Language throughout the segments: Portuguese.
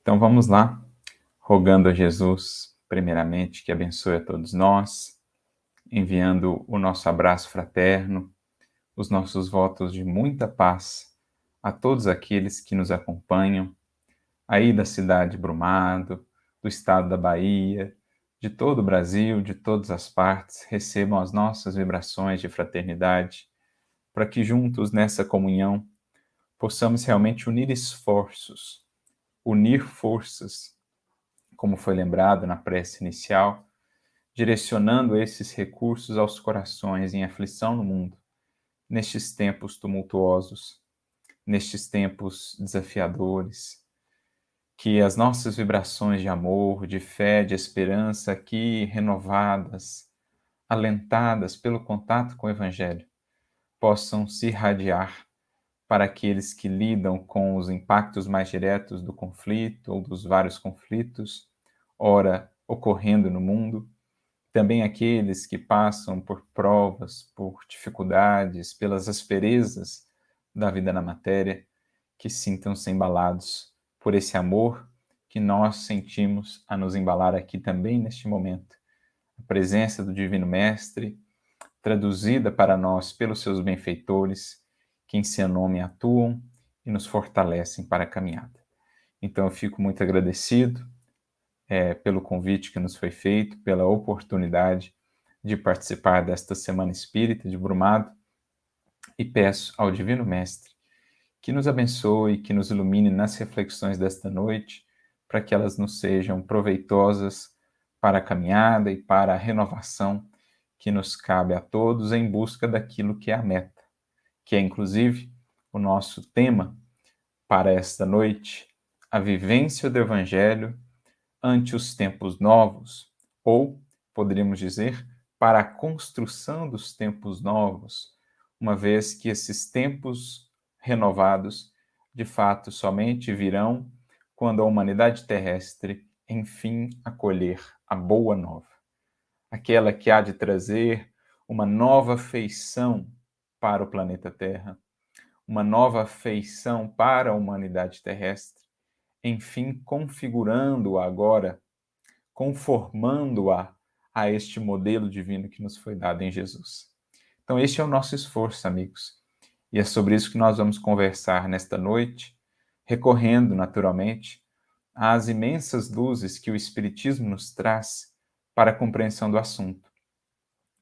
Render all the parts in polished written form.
Então vamos lá, rogando a Jesus, primeiramente, que abençoe a todos nós, enviando o nosso abraço fraterno, os nossos votos de muita paz a todos aqueles que nos acompanham, aí da cidade de Brumado, do estado da Bahia, de todo o Brasil, de todas as partes, recebam as nossas vibrações de fraternidade, para que juntos nessa comunhão possamos realmente unir esforços, unir forças, como foi lembrado na prece inicial, direcionando esses recursos aos corações em aflição no mundo, nestes tempos tumultuosos, nestes tempos desafiadores, que as nossas vibrações de amor, de fé, de esperança aqui renovadas, alentadas pelo contato com o Evangelho, possam se irradiar para aqueles que lidam com os impactos mais diretos do conflito ou dos vários conflitos, ora ocorrendo no mundo, também aqueles que passam por provas, por dificuldades, pelas asperezas da vida na matéria, que sintam-se embalados por esse amor que nós sentimos a nos embalar aqui também neste momento. A presença do Divino Mestre, traduzida para nós pelos seus benfeitores, que em seu nome atuam e nos fortalecem para a caminhada. Então eu fico muito agradecido pelo convite que nos foi feito, pela oportunidade de participar desta Semana Espírita de Brumado, e peço ao Divino Mestre que nos abençoe, que nos ilumine nas reflexões desta noite, para que elas nos sejam proveitosas para a caminhada e para a renovação que nos cabe a todos em busca daquilo que é a meta, que é inclusive o nosso tema para esta noite, a vivência do Evangelho ante os tempos novos, ou, poderíamos dizer, para a construção dos tempos novos, uma vez que esses tempos renovados, de fato, somente virão quando a humanidade terrestre, enfim, acolher a boa nova, aquela que há de trazer uma nova feição para o planeta Terra, uma nova feição para a humanidade terrestre, enfim, configurando-a agora, conformando-a a este modelo divino que nos foi dado em Jesus. Então, este é o nosso esforço, amigos. E é sobre isso que nós vamos conversar nesta noite, recorrendo, naturalmente, às imensas luzes que o Espiritismo nos traz para a compreensão do assunto.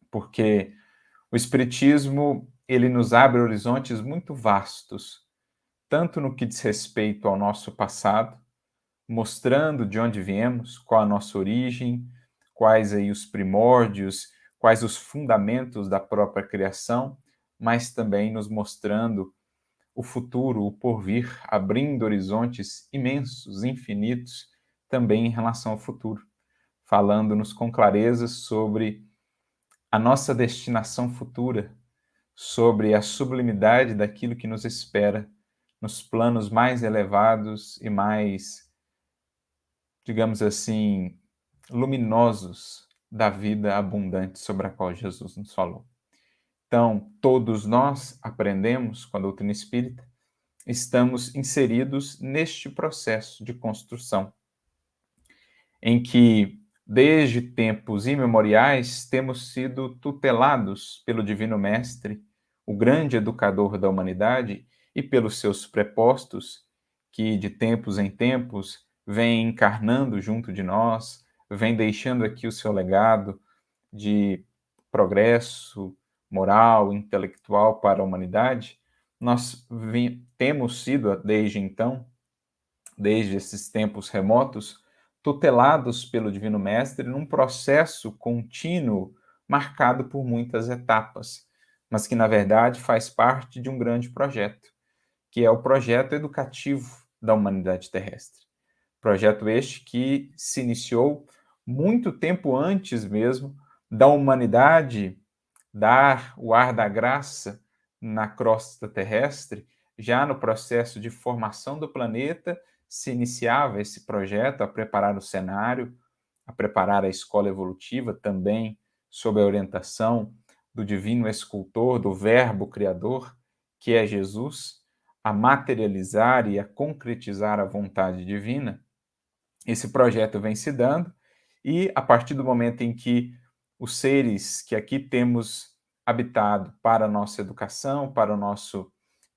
Porque o Espiritismo, ele nos abre horizontes muito vastos, tanto no que diz respeito ao nosso passado, mostrando de onde viemos, qual a nossa origem, quais aí os primórdios, quais os fundamentos da própria criação, mas também nos mostrando o futuro, o porvir, abrindo horizontes imensos, infinitos, também em relação ao futuro, falando-nos com clareza sobre a nossa destinação futura, sobre a sublimidade daquilo que nos espera nos planos mais elevados e mais, digamos assim, luminosos da vida abundante sobre a qual Jesus nos falou. Então, todos nós aprendemos com a doutrina espírita, estamos inseridos neste processo de construção, em que, desde tempos imemoriais, temos sido tutelados pelo Divino Mestre, o grande educador da humanidade, e pelos seus prepostos, que de tempos em tempos vem encarnando junto de nós, vem deixando aqui o seu legado de progresso moral, intelectual para a humanidade. Nós temos sido, desde então, desde esses tempos remotos, tutelados pelo Divino Mestre num processo contínuo marcado por muitas etapas, mas que, na verdade, faz parte de um grande projeto, que é o projeto educativo da humanidade terrestre. Projeto este que se iniciou muito tempo antes mesmo da humanidade dar o ar da graça na crosta terrestre. Já no processo de formação do planeta, se iniciava esse projeto a preparar o cenário, a preparar a escola evolutiva, também sob a orientação do divino escultor, do verbo criador, que é Jesus, a materializar e a concretizar a vontade divina. esse projeto vem se dando, e a partir do momento em que os seres que aqui temos habitado para a nossa educação, para o nosso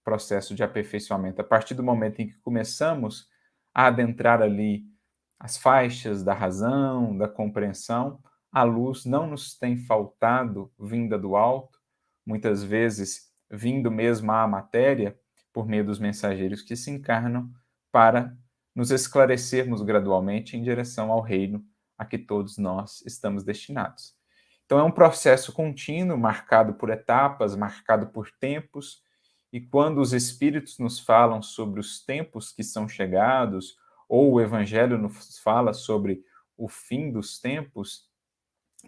processo de aperfeiçoamento, a partir do momento em que começamos a adentrar ali as faixas da razão, da compreensão, a luz não nos tem faltado vinda do alto, muitas vezes vindo mesmo à matéria, por meio dos mensageiros que se encarnam, para nos esclarecermos gradualmente em direção ao reino a que todos nós estamos destinados. Então é um processo contínuo, marcado por etapas, marcado por tempos, e quando os Espíritos nos falam sobre os tempos que são chegados, ou o Evangelho nos fala sobre o fim dos tempos,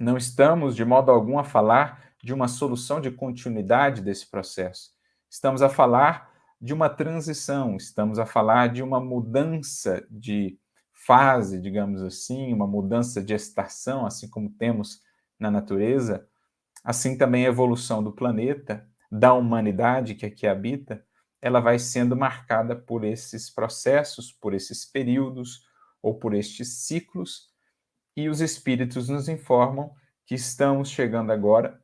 não estamos de modo algum a falar de uma solução de continuidade desse processo. Estamos a falar de uma transição, estamos a falar de uma mudança de fase, digamos assim, uma mudança de estação, assim como temos na natureza, assim também a evolução do planeta, da humanidade que aqui habita, ela vai sendo marcada por esses processos, por esses períodos ou por estes ciclos, e os espíritos nos informam que estamos chegando agora,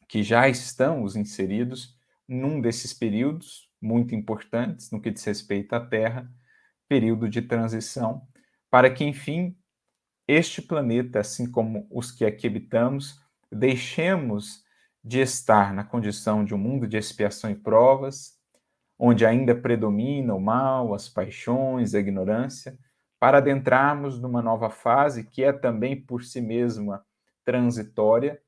que já estamos inseridos num desses períodos muito importantes no que diz respeito à Terra, período de transição, para que, enfim, este planeta, assim como os que aqui habitamos, deixemos de estar na condição de um mundo de expiação e provas, onde ainda predomina o mal, as paixões, a ignorância, para adentrarmos numa nova fase que é também por si mesma transitória,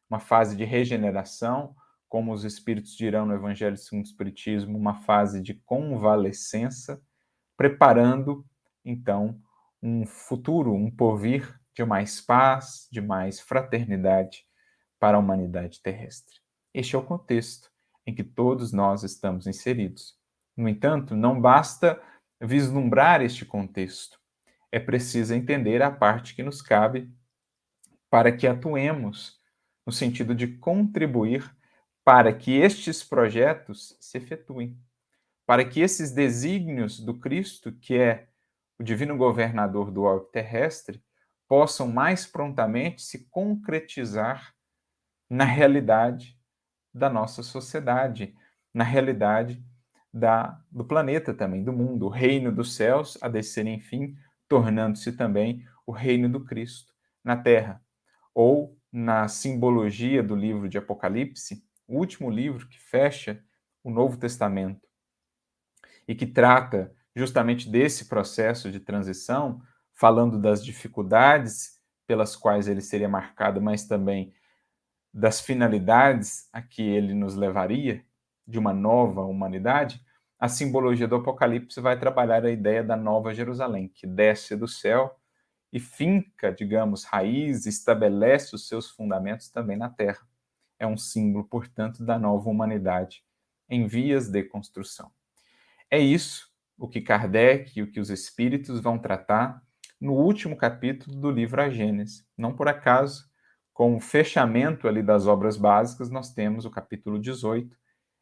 uma fase de regeneração, como os Espíritos dirão no Evangelho segundo o Espiritismo, uma fase de convalescença, preparando, então, um futuro, um porvir de mais paz, de mais fraternidade para a humanidade terrestre. Este é o contexto em que todos nós estamos inseridos. No entanto, não basta vislumbrar este contexto, é preciso entender a parte que nos cabe para que atuemos no sentido de contribuir para que estes projetos se efetuem, para que esses desígnios do Cristo, que é o divino governador do orbe terrestre, possam mais prontamente se concretizar na realidade da nossa sociedade, na realidade do planeta também, do mundo, o reino dos céus a descer, enfim, tornando-se também o reino do Cristo na Terra. Ou, na simbologia do livro de Apocalipse, o último livro que fecha o Novo Testamento e que trata justamente desse processo de transição, falando das dificuldades pelas quais ele seria marcado, mas também das finalidades a que ele nos levaria, de uma nova humanidade, a simbologia do Apocalipse vai trabalhar a ideia da Nova Jerusalém, que desce do céu e finca, digamos, raiz, estabelece os seus fundamentos também na Terra. É um símbolo, portanto, da nova humanidade em vias de construção. É isso o que Kardec e o que os espíritos vão tratar no último capítulo do livro A Gênese. Não por acaso, com o fechamento ali das obras básicas, nós temos o capítulo 18,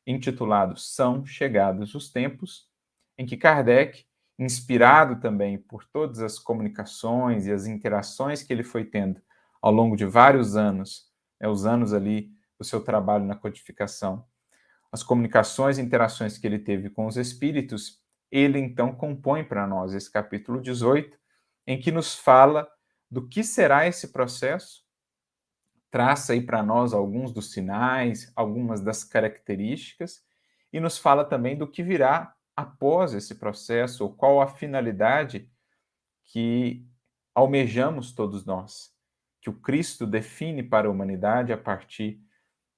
intitulado São Chegados os Tempos, em que Kardec, inspirado também por todas as comunicações e as interações que ele foi tendo ao longo de vários anos, os anos ali do seu trabalho na codificação, as comunicações e interações que ele teve com os espíritos, ele então compõe para nós esse capítulo 18, em que nos fala do que será esse processo, traça aí para nós alguns dos sinais, algumas das características, e nos fala também do que virá após esse processo, ou qual a finalidade que almejamos todos nós, que o Cristo define para a humanidade a partir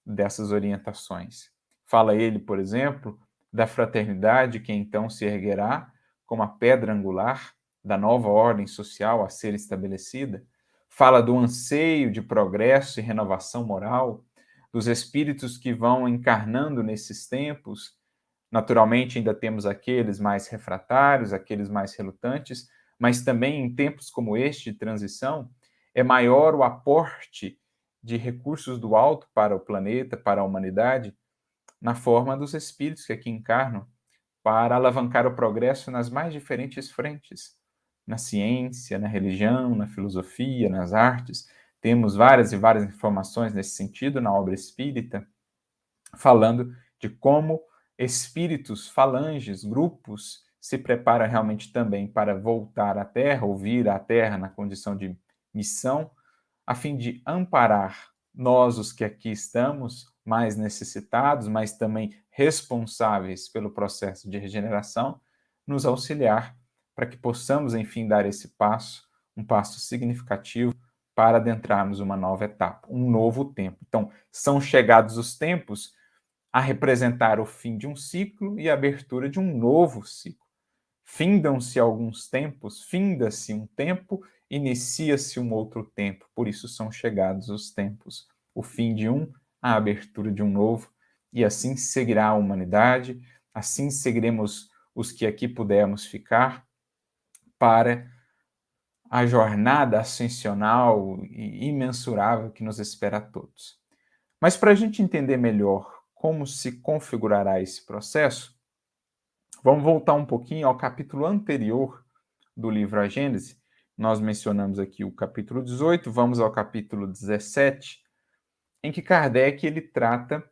dessas orientações. Fala ele, por exemplo, da fraternidade que então se erguerá como a pedra angular da nova ordem social a ser estabelecida. Fala do anseio de progresso e renovação moral, dos espíritos que vão encarnando nesses tempos. Naturalmente, ainda temos aqueles mais refratários, aqueles mais relutantes, mas também em tempos como este de transição, é maior o aporte de recursos do alto para o planeta, para a humanidade, na forma dos espíritos que aqui encarnam, para alavancar o progresso nas mais diferentes frentes, na ciência, na religião, na filosofia, nas artes. Temos várias e várias informações nesse sentido na obra espírita, falando de como espíritos, falanges, grupos se preparam realmente também para voltar à Terra, ou vir à Terra na condição de missão, a fim de amparar nós, os que aqui estamos, mais necessitados, mas também responsáveis pelo processo de regeneração, nos auxiliar para que possamos, enfim, dar esse passo, um passo significativo para adentrarmos uma nova etapa, um novo tempo. Então, são chegados os tempos a representar o fim de um ciclo e a abertura de um novo ciclo. Findam-se alguns tempos, finda-se um tempo, inicia-se um outro tempo. Por isso são chegados os tempos. O fim de um, a abertura de um novo, e assim seguirá a humanidade, assim seguiremos os que aqui pudermos ficar, para a jornada ascensional e imensurável que nos espera a todos. Mas para a gente entender melhor como se configurará esse processo, vamos voltar um pouquinho ao capítulo anterior do livro A Gênese. Nós mencionamos aqui o capítulo 18, vamos ao capítulo 17, em que Kardec ele trata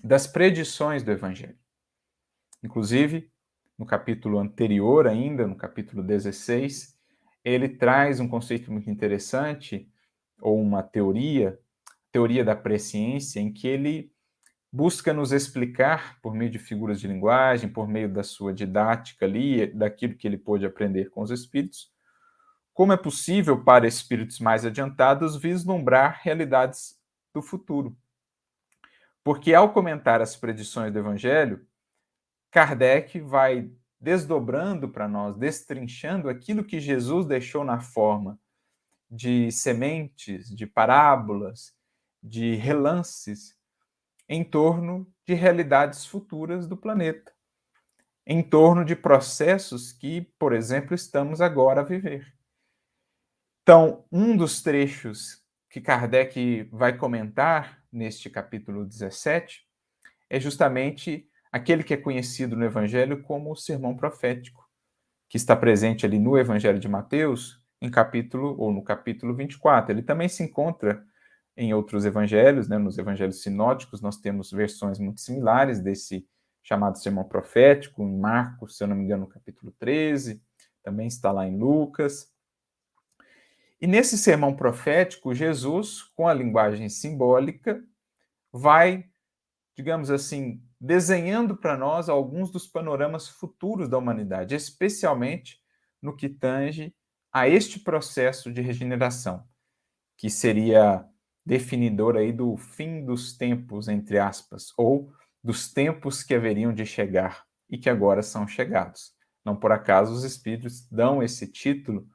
das predições do Evangelho. Inclusive, no capítulo anterior ainda, no capítulo 16, ele traz um conceito muito interessante, ou uma teoria da presciência, em que ele busca nos explicar, por meio de figuras de linguagem, por meio da sua didática ali, daquilo que ele pôde aprender com os espíritos, como é possível para espíritos mais adiantados vislumbrar realidades do futuro. Porque ao comentar as predições do Evangelho, Kardec vai desdobrando para nós, destrinchando aquilo que Jesus deixou na forma de sementes, de parábolas, de relances, em torno de realidades futuras do planeta, em torno de processos que, por exemplo, estamos agora a viver. Então, um dos trechos que Kardec vai comentar neste capítulo 17 é justamente aquele que é conhecido no Evangelho como o sermão profético, que está presente ali no Evangelho de Mateus, no capítulo 24. Ele também se encontra em outros evangelhos, né? Nos evangelhos sinóticos, nós temos versões muito similares desse chamado sermão profético, em Marcos, se eu não me engano, no capítulo 13, também está lá em Lucas. E nesse sermão profético, Jesus, com a linguagem simbólica, vai, digamos assim, desenhando para nós alguns dos panoramas futuros da humanidade, especialmente no que tange a este processo de regeneração, que seria definidor aí do fim dos tempos, entre aspas, ou dos tempos que haveriam de chegar e que agora são chegados. Não por acaso os espíritos dão esse título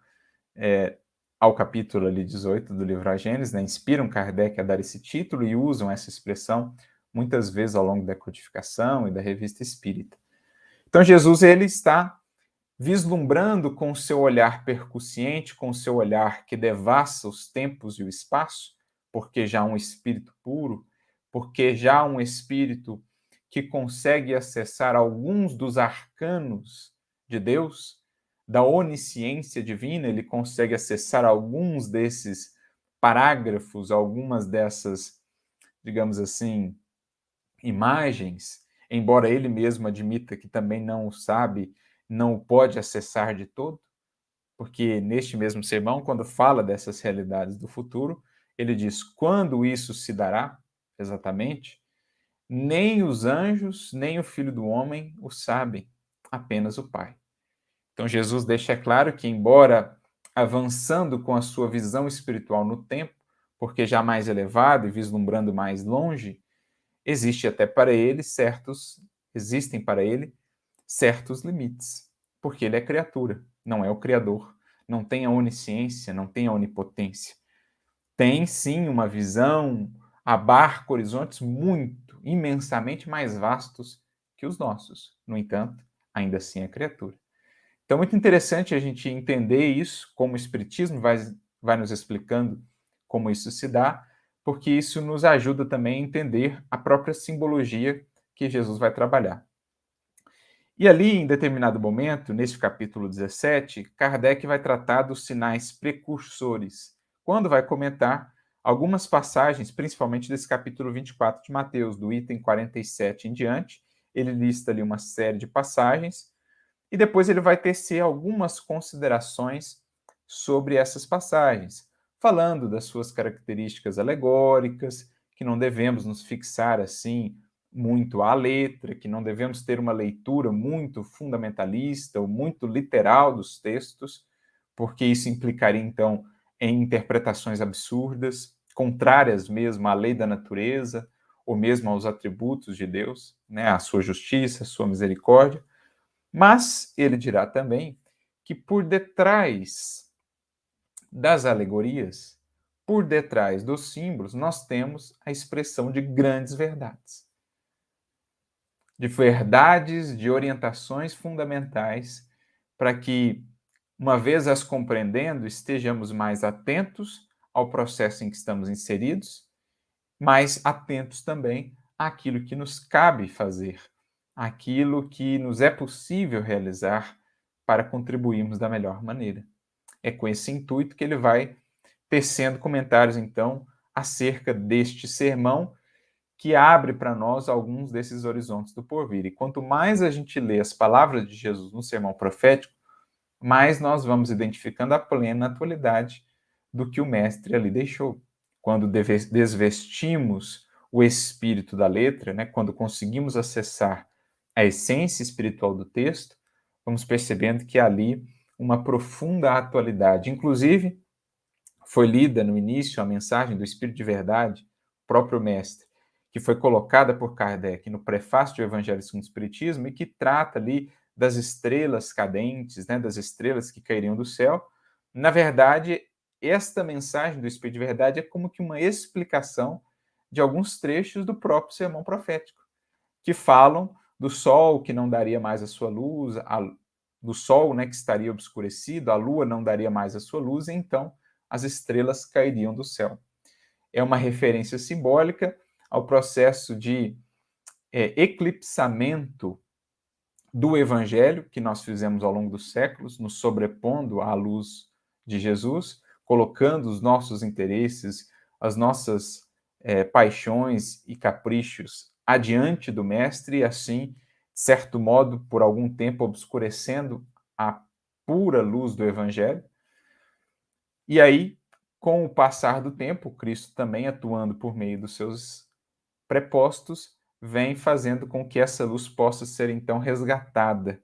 ao capítulo ali 18 do livro A Gênese, né? Inspiram Kardec a dar esse título e usam essa expressão muitas vezes ao longo da codificação e da revista espírita. Então Jesus ele está vislumbrando com o seu olhar percussiente, com o seu olhar que devassa os tempos e o espaço, porque já um espírito puro, porque já um espírito que consegue acessar alguns dos arcanos de Deus, da onisciência divina, ele consegue acessar alguns desses parágrafos, algumas dessas, digamos assim, imagens, embora ele mesmo admita que também não o sabe, não o pode acessar de todo, porque neste mesmo sermão, quando fala dessas realidades do futuro, ele diz: quando isso se dará, exatamente, nem os anjos, nem o Filho do Homem o sabem, apenas o Pai. Então Jesus deixa claro que, embora avançando com a sua visão espiritual no tempo, porque já mais elevado e vislumbrando mais longe, existem para ele certos limites, porque ele é criatura, não é o Criador, não tem a onisciência, não tem a onipotência. Tem sim uma visão, abarca horizontes muito, imensamente mais vastos que os nossos. No entanto, ainda assim é criatura. Então, muito interessante a gente entender isso, como o Espiritismo vai nos explicando como isso se dá, porque isso nos ajuda também a entender a própria simbologia que Jesus vai trabalhar. E ali, em determinado momento, nesse capítulo 17, Kardec vai tratar dos sinais precursores, quando vai comentar algumas passagens, principalmente desse capítulo 24 de Mateus, do item 47 em diante. Ele lista ali uma série de passagens, e depois ele vai tecer algumas considerações sobre essas passagens, falando das suas características alegóricas, que não devemos nos fixar assim muito à letra, que não devemos ter uma leitura muito fundamentalista ou muito literal dos textos, porque isso implicaria então em interpretações absurdas, contrárias mesmo à lei da natureza, ou mesmo aos atributos de Deus, né, à sua justiça, à sua misericórdia. Mas ele dirá também que por detrás das alegorias, por detrás dos símbolos, nós temos a expressão de grandes verdades. De verdades, de orientações fundamentais, para que, uma vez as compreendendo, estejamos mais atentos ao processo em que estamos inseridos, mas atentos também àquilo que nos cabe fazer, àquilo que nos é possível realizar para contribuirmos da melhor maneira. É com esse intuito que ele vai tecendo comentários, então, acerca deste sermão, que abre para nós alguns desses horizontes do porvir. E quanto mais a gente lê as palavras de Jesus no sermão profético, mais nós vamos identificando a plena atualidade do que o mestre ali deixou. Quando desvestimos o espírito da letra, né, quando conseguimos acessar a essência espiritual do texto, vamos percebendo que há ali uma profunda atualidade. Inclusive, foi lida no início a mensagem do Espírito de Verdade, próprio mestre, que foi colocada por Kardec no prefácio do Evangelho segundo o Espiritismo e que trata ali das estrelas cadentes, né, das estrelas que cairiam do céu. Na verdade, esta mensagem do Espírito de Verdade é como que uma explicação de alguns trechos do próprio sermão profético, que falam do sol que não daria mais a sua luz, do sol, né, que estaria obscurecido, a lua não daria mais a sua luz, e então as estrelas cairiam do céu. É uma referência simbólica ao processo de eclipsamento do Evangelho que nós fizemos ao longo dos séculos, nos sobrepondo à luz de Jesus, colocando os nossos interesses, as nossas paixões e caprichos adiante do Mestre, e assim, de certo modo, por algum tempo, obscurecendo a pura luz do Evangelho. E aí, com o passar do tempo, Cristo também atuando por meio dos seus prepostos, vem fazendo com que essa luz possa ser então resgatada.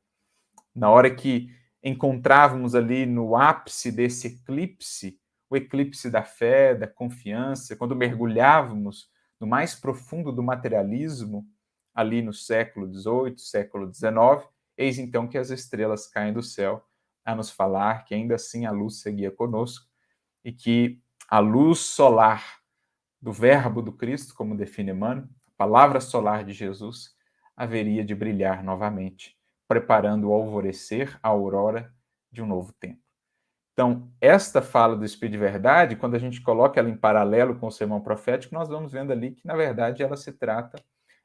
Na hora que encontrávamos ali no ápice desse eclipse, o eclipse da fé, da confiança, quando mergulhávamos no mais profundo do materialismo, ali no século XVIII, século XIX, eis então que as estrelas caem do céu a nos falar que ainda assim a luz seguia conosco e que a luz solar do verbo do Cristo, como define Emmanuel, a palavra solar de Jesus, haveria de brilhar novamente, preparando o alvorecer, a aurora de um novo tempo. Então, esta fala do Espírito de Verdade, quando a gente coloca ela em paralelo com o sermão profético, nós vamos vendo ali que, na verdade, ela se trata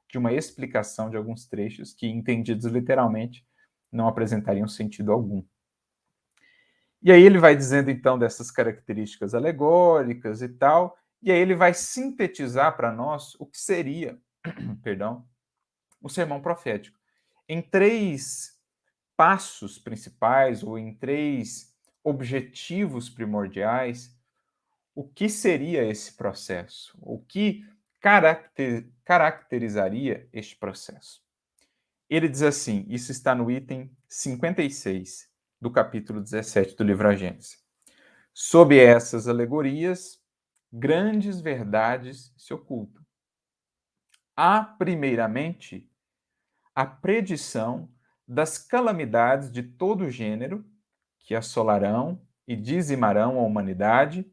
de uma explicação de alguns trechos que, entendidos literalmente, não apresentariam sentido algum. E aí ele vai dizendo, então, dessas características alegóricas e tal, e aí ele vai sintetizar para nós o que seria, perdão, o sermão profético. Em 3 passos principais, ou em 3 objetivos primordiais, o que seria esse processo? O que caracterizaria este processo? Ele diz assim, isso está no item 56 do capítulo 17 do livro A Gênese. Sob essas alegorias, grandes verdades se ocultam. Há, primeiramente, a predição das calamidades de todo gênero que assolarão e dizimarão a humanidade,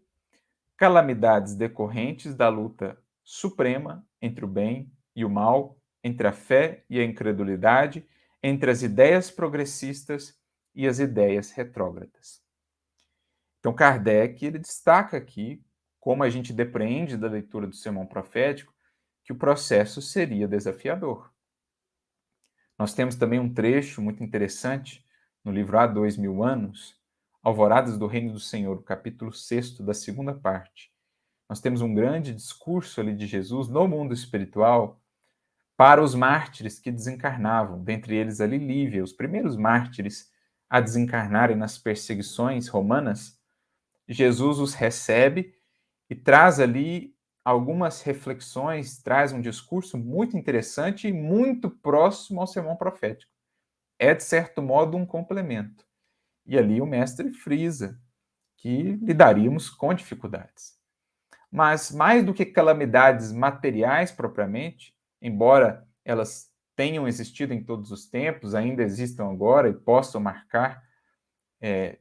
calamidades decorrentes da luta suprema entre o bem e o mal, entre a fé e a incredulidade, entre as ideias progressistas e as ideias retrógradas. Então, Kardec ele destaca aqui, como a gente depreende da leitura do sermão profético, que o processo seria desafiador. Nós temos também um trecho muito interessante no livro Há 2000 anos, Alvoradas do Reino do Senhor, o capítulo 6 da segunda parte. Nós temos um grande discurso ali de Jesus no mundo espiritual para os mártires que desencarnavam, dentre eles ali Lívia, os primeiros mártires a desencarnarem nas perseguições romanas. Jesus os recebe e traz ali algumas reflexões, traz um discurso muito interessante e muito próximo ao sermão profético. É, de certo modo, um complemento. E ali o mestre frisa que lidaríamos com dificuldades. Mas mais do que calamidades materiais propriamente, embora elas tenham existido em todos os tempos, ainda existam agora e possam marcar,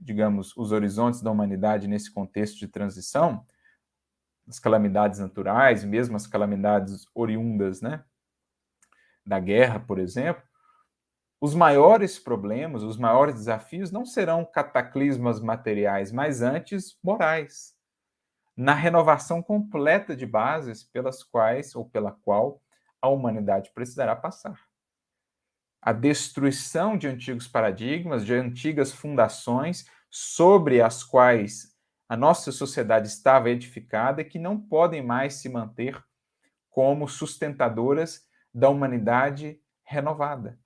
digamos, os horizontes da humanidade nesse contexto de transição, as calamidades naturais, mesmo as calamidades oriundas, né, da guerra, por exemplo, os maiores problemas, os maiores desafios não serão cataclismas materiais, mas antes morais, na renovação completa de bases pelas quais ou pela qual a humanidade precisará passar. A destruição de antigos paradigmas, de antigas fundações sobre as quais a nossa sociedade estava edificada e que não podem mais se manter como sustentadoras da humanidade renovada,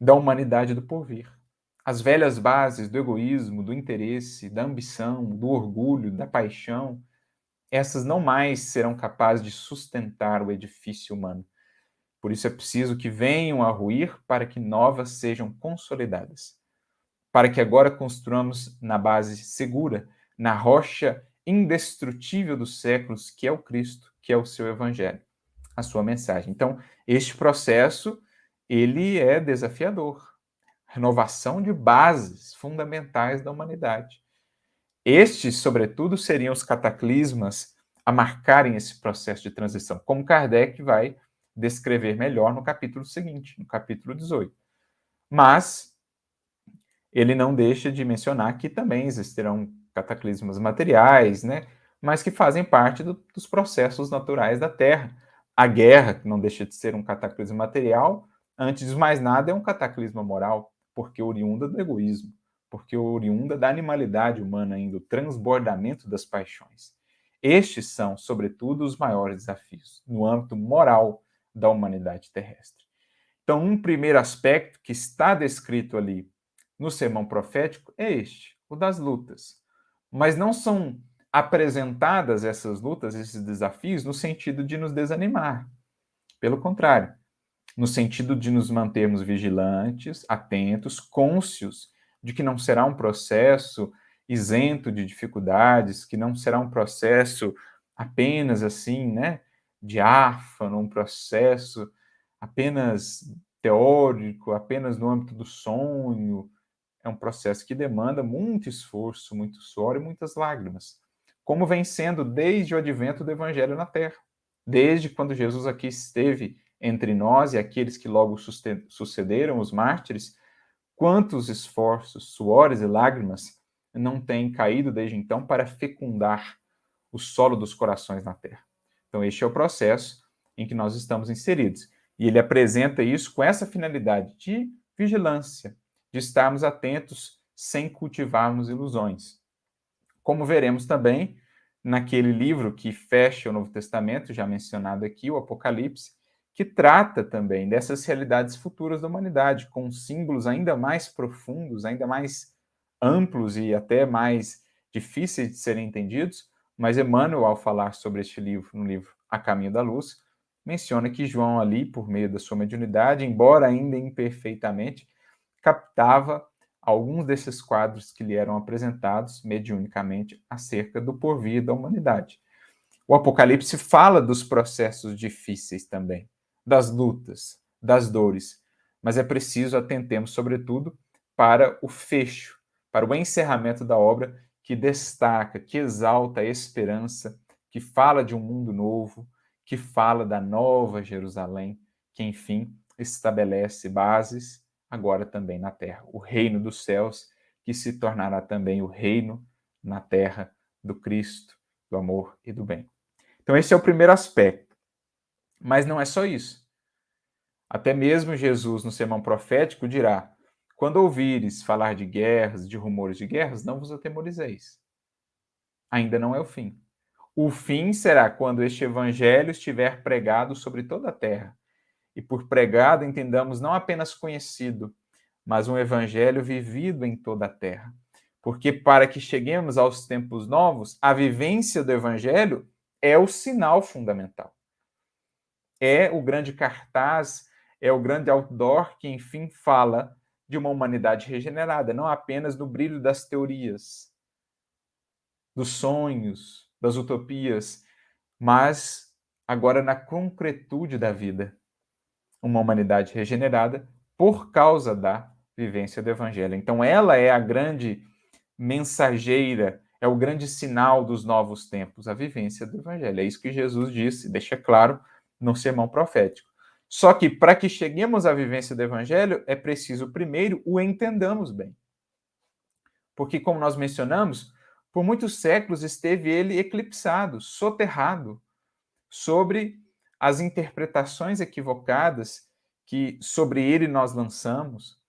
da humanidade do porvir. As velhas bases do egoísmo, do interesse, da ambição, do orgulho, da paixão, essas não mais serão capazes de sustentar o edifício humano. Por isso é preciso que venham a ruir para que novas sejam consolidadas. Para que agora construamos na base segura, na rocha indestrutível dos séculos, que é o Cristo, que é o seu evangelho, a sua mensagem. Então, este processo, ele é desafiador. Renovação de bases fundamentais da humanidade. Estes, sobretudo, seriam os cataclismas a marcarem esse processo de transição, como Kardec vai descrever melhor no capítulo seguinte, no capítulo 18. Mas ele não deixa de mencionar que também existirão cataclismas materiais, né, mas que fazem parte dos processos naturais da Terra. A guerra, que não deixa de ser um cataclismo material, antes de mais nada é um cataclismo moral, porque oriunda do egoísmo, porque oriunda da animalidade humana ainda, o transbordamento das paixões. Estes são, sobretudo, os maiores desafios no âmbito moral da humanidade terrestre. Então, um primeiro aspecto que está descrito ali no sermão profético é este, o das lutas. Mas não são apresentadas essas lutas, esses desafios, no sentido de nos desanimar. Pelo contrário, no sentido de nos mantermos vigilantes, atentos, cônscios de que não será um processo isento de dificuldades, que não será um processo apenas assim, né, diáfano, um processo apenas teórico, apenas no âmbito do sonho. É um processo que demanda muito esforço, muito suor e muitas lágrimas, como vem sendo desde o advento do Evangelho na Terra, desde quando Jesus aqui esteve entre nós e aqueles que logo sucederam, os mártires. Quantos esforços, suores e lágrimas não têm caído desde então para fecundar o solo dos corações na Terra? Então, este é o processo em que nós estamos inseridos. E ele apresenta isso com essa finalidade de vigilância, de estarmos atentos sem cultivarmos ilusões. Como veremos também naquele livro que fecha o Novo Testamento, já mencionado aqui, o Apocalipse, que trata também dessas realidades futuras da humanidade, com símbolos ainda mais profundos, ainda mais amplos e até mais difíceis de serem entendidos, mas Emmanuel, ao falar sobre este livro, no livro A Caminho da Luz, menciona que João ali, por meio da sua mediunidade, embora ainda imperfeitamente, captava alguns desses quadros que lhe eram apresentados mediunicamente acerca do porvir da humanidade. O Apocalipse fala dos processos difíceis também, das lutas, das dores, mas é preciso atentemos, sobretudo, para o fecho, para o encerramento da obra que destaca, que exalta a esperança, que fala de um mundo novo, que fala da nova Jerusalém, que, enfim, estabelece bases agora também na terra, o reino dos céus, que se tornará também o reino na terra do Cristo, do amor e do bem. Então, esse é o primeiro aspecto. Mas não é só isso. Até mesmo Jesus, no sermão profético, dirá: quando ouvires falar de guerras, de rumores de guerras, não vos atemorizeis. Ainda não é o fim. O fim será quando este evangelho estiver pregado sobre toda a terra. E por pregado entendamos não apenas conhecido, mas um evangelho vivido em toda a terra. Porque para que cheguemos aos tempos novos, a vivência do evangelho é o sinal fundamental. É o grande cartaz, é o grande outdoor que, enfim, fala de uma humanidade regenerada, não apenas no brilho das teorias, dos sonhos, das utopias, mas agora na concretude da vida. Uma humanidade regenerada por causa da vivência do Evangelho. Então, ela é a grande mensageira, é o grande sinal dos novos tempos, a vivência do Evangelho. É isso que Jesus disse, deixa claro no sermão profético. Só que, para que cheguemos à vivência do Evangelho, é preciso, primeiro, o entendamos bem. Porque, como nós mencionamos, por muitos séculos esteve ele eclipsado, soterrado, sobre as interpretações equivocadas que sobre ele nós lançamos.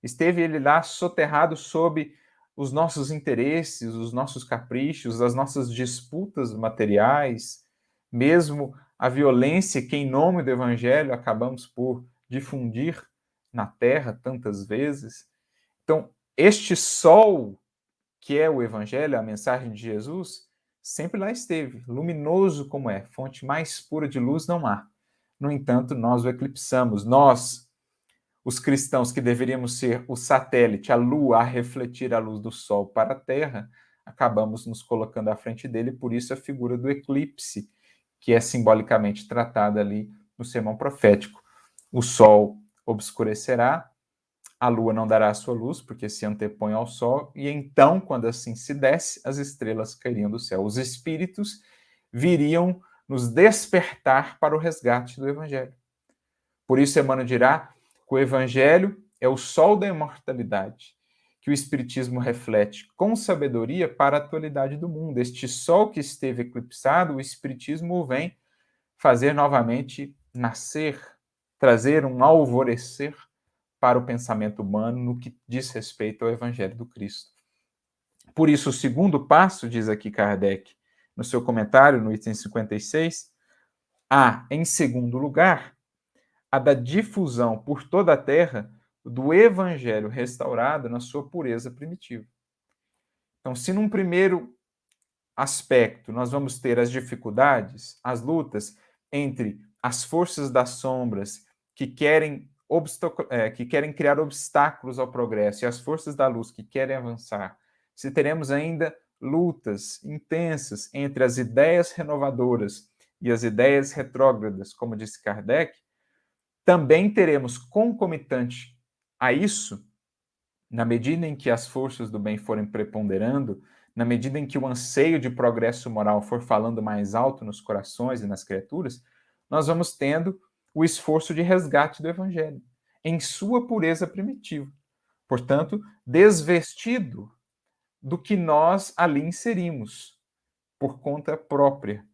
Esteve ele lá soterrado sob os nossos interesses, os nossos caprichos, as nossas disputas materiais, mesmo a violência que, em nome do Evangelho, acabamos por difundir na terra tantas vezes. Então, este sol que é o Evangelho, a mensagem de Jesus, sempre lá esteve, luminoso como é, fonte mais pura de luz não há. No entanto, nós o eclipsamos. Nós, os cristãos que deveríamos ser o satélite, a lua a refletir a luz do sol para a Terra, acabamos nos colocando à frente dele, por isso a figura do eclipse, que é simbolicamente tratada ali no sermão profético. O sol obscurecerá, a lua não dará a sua luz, porque se antepõe ao sol, e então, quando assim se desse, as estrelas cairiam do céu. Os espíritos viriam nos despertar para o resgate do Evangelho. Por isso, Emmanuel dirá que o Evangelho é o sol da imortalidade, que o Espiritismo reflete com sabedoria para a atualidade do mundo. Este sol que esteve eclipsado, o Espiritismo vem fazer novamente nascer, trazer um alvorecer para o pensamento humano no que diz respeito ao Evangelho do Cristo. Por isso, o segundo passo, diz aqui Kardec, no seu comentário, no item 56, há, em segundo lugar, a da difusão por toda a terra do Evangelho restaurado na sua pureza primitiva. Então, se num primeiro aspecto nós vamos ter as dificuldades, as lutas entre as forças das sombras que querem criar obstáculos ao progresso, e as forças da luz que querem avançar, se teremos ainda lutas intensas entre as ideias renovadoras e as ideias retrógradas, como disse Kardec, também teremos concomitante a isso, na medida em que as forças do bem forem preponderando, na medida em que o anseio de progresso moral for falando mais alto nos corações e nas criaturas, nós vamos tendo o esforço de resgate do Evangelho, em sua pureza primitiva. Portanto, desvestido do que nós ali inserimos, por conta própria,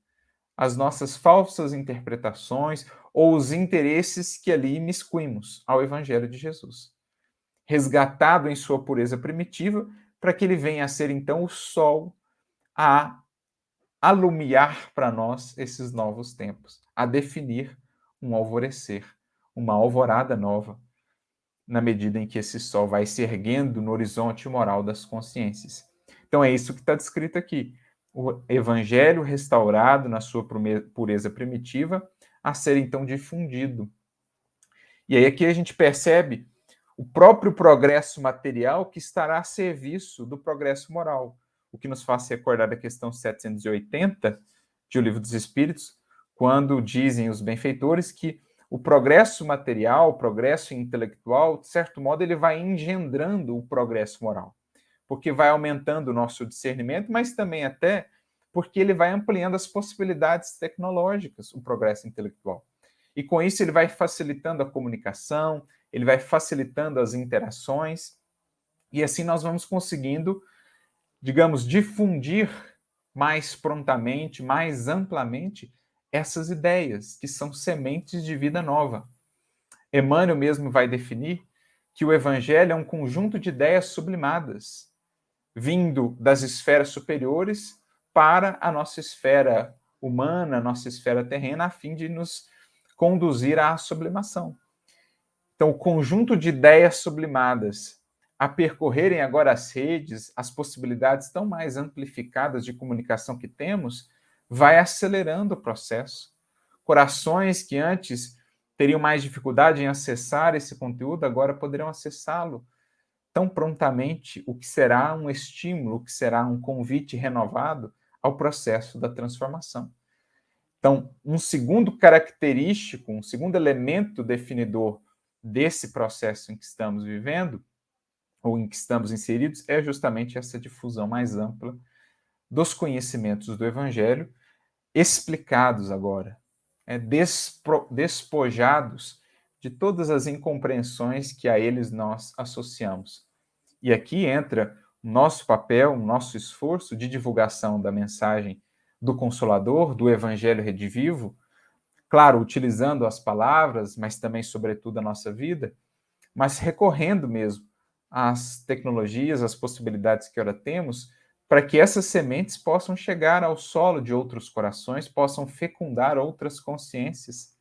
as nossas falsas interpretações ou os interesses que ali imiscuímos ao Evangelho de Jesus. Resgatado em sua pureza primitiva, para que ele venha a ser, então, o sol a alumiar para nós esses novos tempos, a definir um alvorecer, uma alvorada nova, na medida em que esse sol vai se erguendo no horizonte moral das consciências. Então é isso que está descrito aqui. O evangelho restaurado na sua pureza primitiva, a ser então difundido. E aí aqui a gente percebe o próprio progresso material que estará a serviço do progresso moral, o que nos faz recordar da questão 780 de O Livro dos Espíritos, quando dizem os benfeitores que o progresso material, o progresso intelectual, de certo modo, ele vai engendrando o progresso moral, porque vai aumentando o nosso discernimento, mas também até porque ele vai ampliando as possibilidades tecnológicas, o progresso intelectual. E com isso ele vai facilitando a comunicação, ele vai facilitando as interações, e assim nós vamos conseguindo, digamos, difundir mais prontamente, mais amplamente, essas ideias, que são sementes de vida nova. Emmanuel mesmo vai definir que o Evangelho é um conjunto de ideias sublimadas, vindo das esferas superiores para a nossa esfera humana, a nossa esfera terrena, a fim de nos conduzir à sublimação. Então, o conjunto de ideias sublimadas a percorrerem agora as redes, as possibilidades tão mais amplificadas de comunicação que temos, vai acelerando o processo. Corações que antes teriam mais dificuldade em acessar esse conteúdo, agora poderão acessá-lo tão prontamente, o que será um estímulo, o que será um convite renovado ao processo da transformação. Então, um segundo característico, um segundo elemento definidor desse processo em que estamos vivendo, ou em que estamos inseridos, é justamente essa difusão mais ampla dos conhecimentos do Evangelho, explicados agora, despojados de todas as incompreensões que a eles nós associamos. E aqui entra o nosso papel, o nosso esforço de divulgação da mensagem do Consolador, do Evangelho redivivo, claro, utilizando as palavras, mas também, sobretudo, a nossa vida, mas recorrendo mesmo às tecnologias, às possibilidades que ora temos, para que essas sementes possam chegar ao solo de outros corações, possam fecundar outras consciências,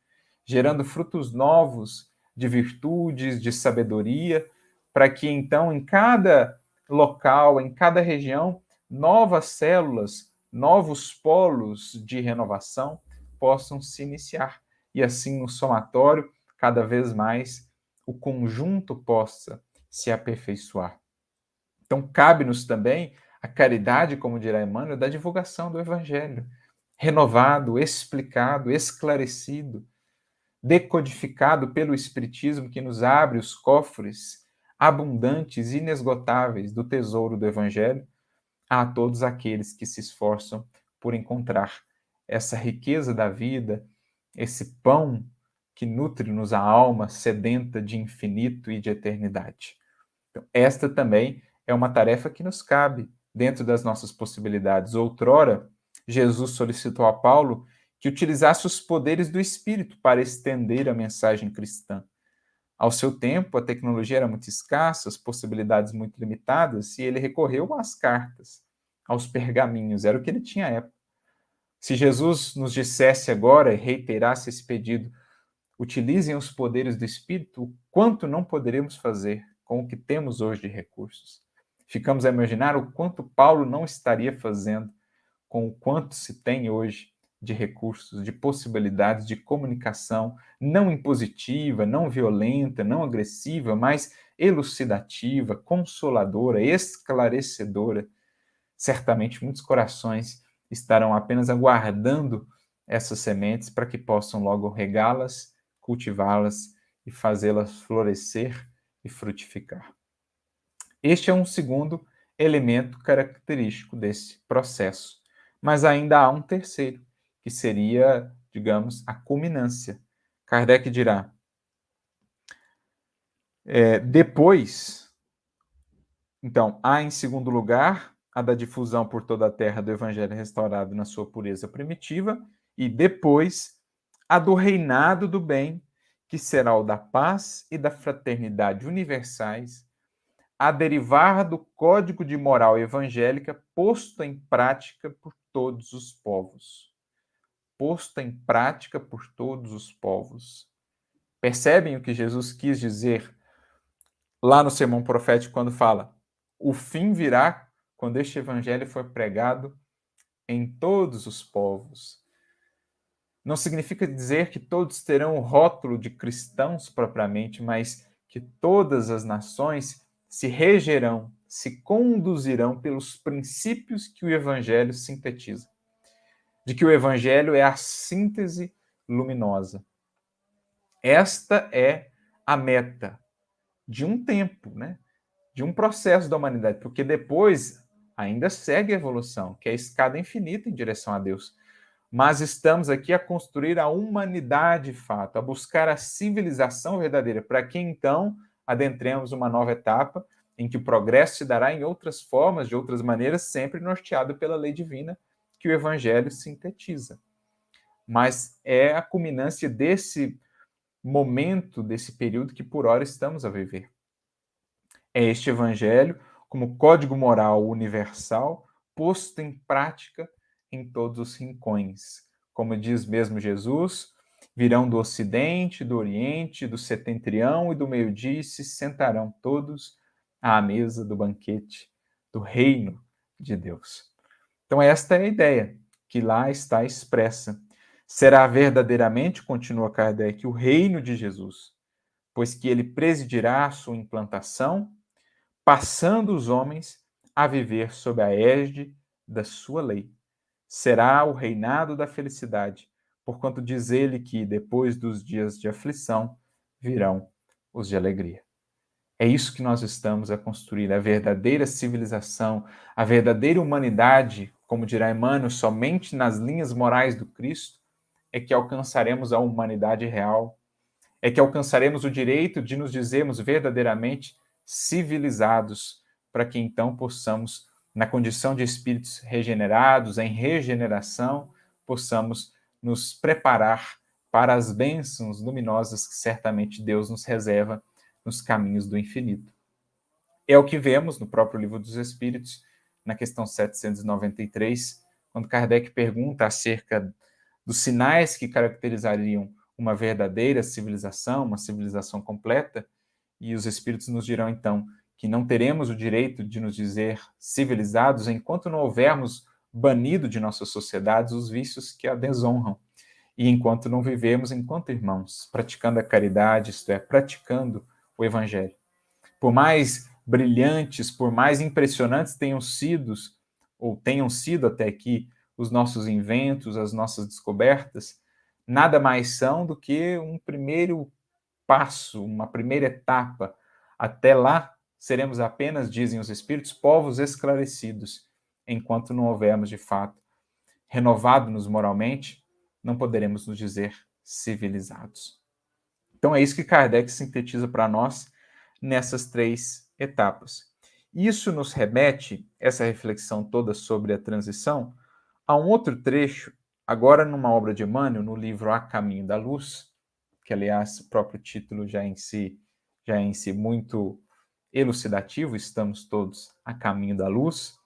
gerando frutos novos de virtudes, de sabedoria, para que então em cada local, em cada região, novas células, novos polos de renovação possam se iniciar. E assim, no somatório, cada vez mais o conjunto possa se aperfeiçoar. Então, cabe-nos também a caridade, como dirá Emmanuel, da divulgação do Evangelho, renovado, explicado, esclarecido, decodificado pelo Espiritismo, que nos abre os cofres abundantes e inesgotáveis do tesouro do Evangelho a todos aqueles que se esforçam por encontrar essa riqueza da vida, esse pão que nutre-nos a alma sedenta de infinito e de eternidade. Então, esta também é uma tarefa que nos cabe dentro das nossas possibilidades. Outrora, Jesus solicitou a Paulo que utilizasse os poderes do Espírito para estender a mensagem cristã. Ao seu tempo, a tecnologia era muito escassa, as possibilidades muito limitadas, e ele recorreu às cartas, aos pergaminhos, era o que ele tinha à época. Se Jesus nos dissesse agora e reiterasse esse pedido, utilizem os poderes do Espírito, o quanto não poderemos fazer com o que temos hoje de recursos. Ficamos a imaginar o quanto Paulo não estaria fazendo com o quanto se tem hoje de recursos, de possibilidades de comunicação não impositiva, não violenta, não agressiva, mas elucidativa, consoladora, esclarecedora. Certamente muitos corações estarão apenas aguardando essas sementes para que possam logo regá-las, cultivá-las e fazê-las florescer e frutificar. Este é um segundo elemento característico desse processo. Mas ainda há um terceiro, que seria, digamos, a culminância. Kardec dirá, depois, então, há em segundo lugar a da difusão por toda a terra do Evangelho restaurado na sua pureza primitiva, e depois a do reinado do bem, que será o da paz e da fraternidade universais, a derivar do código de moral evangélica posto em prática por todos os povos. Posto em prática por todos os povos. Percebem o que Jesus quis dizer lá no sermão profético quando fala: o fim virá quando este evangelho for pregado em todos os povos. Não significa dizer que todos terão o rótulo de cristãos propriamente, mas que todas as nações se regerão, se conduzirão pelos princípios que o Evangelho sintetiza. De que o Evangelho é a síntese luminosa. Esta é a meta de um tempo, né? De um processo da humanidade, porque depois ainda segue a evolução, que é a escada infinita em direção a Deus. Mas estamos aqui a construir a humanidade de fato, a buscar a civilização verdadeira, para que então adentremos uma nova etapa em que o progresso se dará em outras formas, de outras maneiras, sempre norteado pela lei divina que o Evangelho sintetiza. Mas é a culminância desse momento, desse período que por hora estamos a viver. É este evangelho como código moral universal posto em prática em todos os rincões. Como diz mesmo Jesus, virão do Ocidente, do Oriente, do Setentrião e do meio-dia e se sentarão todos à mesa do banquete do reino de Deus. Então esta é a ideia que lá está expressa. Será verdadeiramente, continua Kardec, o reino de Jesus, pois que ele presidirá a sua implantação, passando os homens a viver sob a égide da sua lei. Será o reinado da felicidade, porquanto diz ele que, depois dos dias de aflição, virão os de alegria. É isso que nós estamos a construir, a verdadeira civilização, a verdadeira humanidade, como dirá Emmanuel, somente nas linhas morais do Cristo é que alcançaremos a humanidade real, é que alcançaremos o direito de nos dizermos verdadeiramente civilizados, para que então possamos, na condição de espíritos regenerados, em regeneração, possamos nos preparar para as bênçãos luminosas que certamente Deus nos reserva nos caminhos do infinito. É o que vemos no próprio Livro dos Espíritos, na questão 793, quando Kardec pergunta acerca dos sinais que caracterizariam uma verdadeira civilização, uma civilização completa, e os Espíritos nos dirão então que não teremos o direito de nos dizer civilizados enquanto não houvermos banido de nossas sociedades os vícios que a desonram, e enquanto não vivemos enquanto irmãos, praticando a caridade, isto é, praticando o Evangelho. Por mais brilhantes, por mais impressionantes tenham sido até aqui os nossos inventos, as nossas descobertas, nada mais são do que um primeiro passo, uma primeira etapa. Até lá, seremos apenas, dizem os Espíritos, povos esclarecidos. Enquanto não houvermos, de fato, renovado-nos moralmente, não poderemos nos dizer civilizados. Então é isso que Kardec sintetiza para nós nessas 3 etapas. Isso nos remete, essa reflexão toda sobre a transição, a um outro trecho, agora numa obra de Emmanuel, no livro A Caminho da Luz, que aliás o próprio título já é em si muito elucidativo, estamos todos a caminho da luz.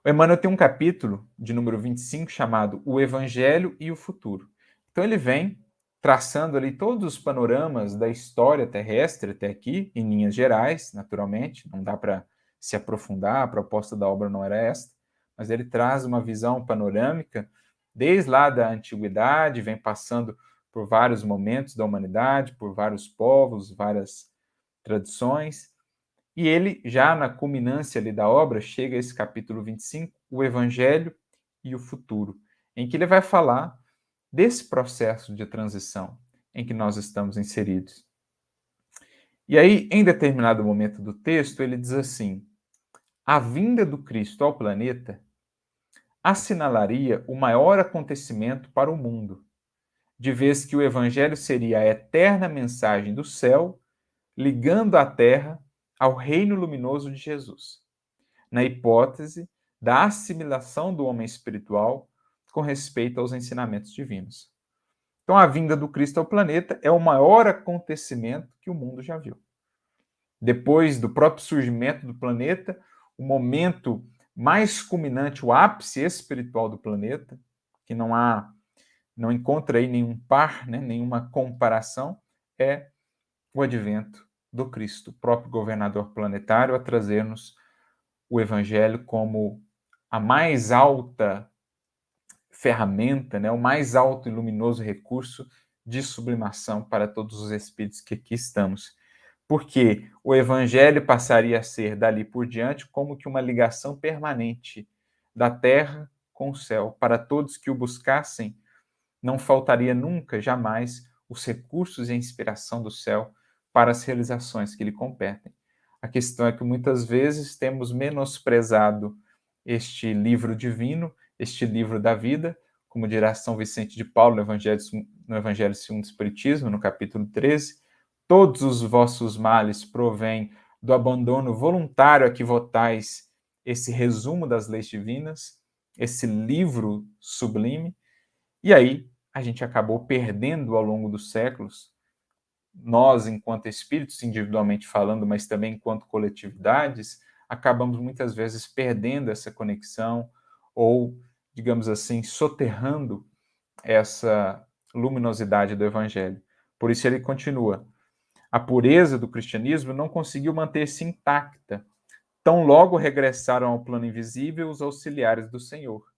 O Emmanuel tem um capítulo de número 25 chamado O Evangelho e o Futuro. Então ele vem traçando ali todos os panoramas da história terrestre até aqui, em linhas gerais, naturalmente, não dá para se aprofundar, a proposta da obra não era esta, mas ele traz uma visão panorâmica desde lá da antiguidade, vem passando por vários momentos da humanidade, por vários povos, várias tradições, e ele, já na culminância ali da obra, chega a esse capítulo 25, o Evangelho e o Futuro, em que ele vai falar desse processo de transição em que nós estamos inseridos. E aí, em determinado momento do texto, ele diz assim: a vinda do Cristo ao planeta assinalaria o maior acontecimento para o mundo, de vez que o Evangelho seria a eterna mensagem do céu, ligando a terra ao reino luminoso de Jesus, na hipótese da assimilação do homem espiritual com respeito aos ensinamentos divinos. Então, a vinda do Cristo ao planeta é o maior acontecimento que o mundo já viu. Depois do próprio surgimento do planeta, o momento mais culminante, o ápice espiritual do planeta, que não encontra aí nenhum par, né, nenhuma comparação, é o advento do Cristo, o próprio governador planetário, a trazer-nos o Evangelho como a mais alta ferramenta, né, o mais alto e luminoso recurso de sublimação para todos os espíritos que aqui estamos. Porque o Evangelho passaria a ser, dali por diante, como que uma ligação permanente da terra com o céu. Para todos que o buscassem, não faltaria nunca, jamais, os recursos e a inspiração do céu para as realizações que lhe competem. A questão é que muitas vezes temos menosprezado este livro divino, este livro da vida, como dirá São Vicente de Paulo no Evangelho segundo o Espiritismo, no capítulo 13, todos os vossos males provêm do abandono voluntário a que votais esse resumo das leis divinas, esse livro sublime, e aí a gente acabou perdendo ao longo dos séculos, nós, enquanto espíritos, individualmente falando, mas também enquanto coletividades, acabamos muitas vezes perdendo essa conexão ou, digamos assim, soterrando essa luminosidade do Evangelho. Por isso ele continua: a pureza do cristianismo não conseguiu manter-se intacta. Tão logo regressaram ao plano invisível os auxiliares do Senhor,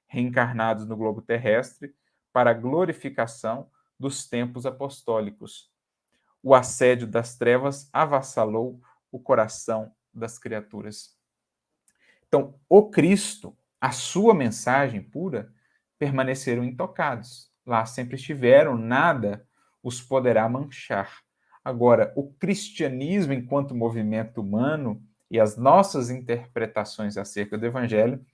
reencarnados no globo terrestre para a glorificação dos tempos apostólicos. O assédio das trevas avassalou o coração das criaturas. Então, o Cristo, a sua mensagem pura, permaneceram intocados. Lá sempre estiveram, nada os poderá manchar. Agora, o cristianismo, enquanto movimento humano, e as nossas interpretações acerca do Evangelho,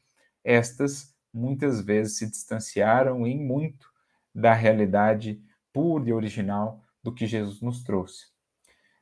estas muitas vezes se distanciaram em muito da realidade pura e original do que Jesus nos trouxe.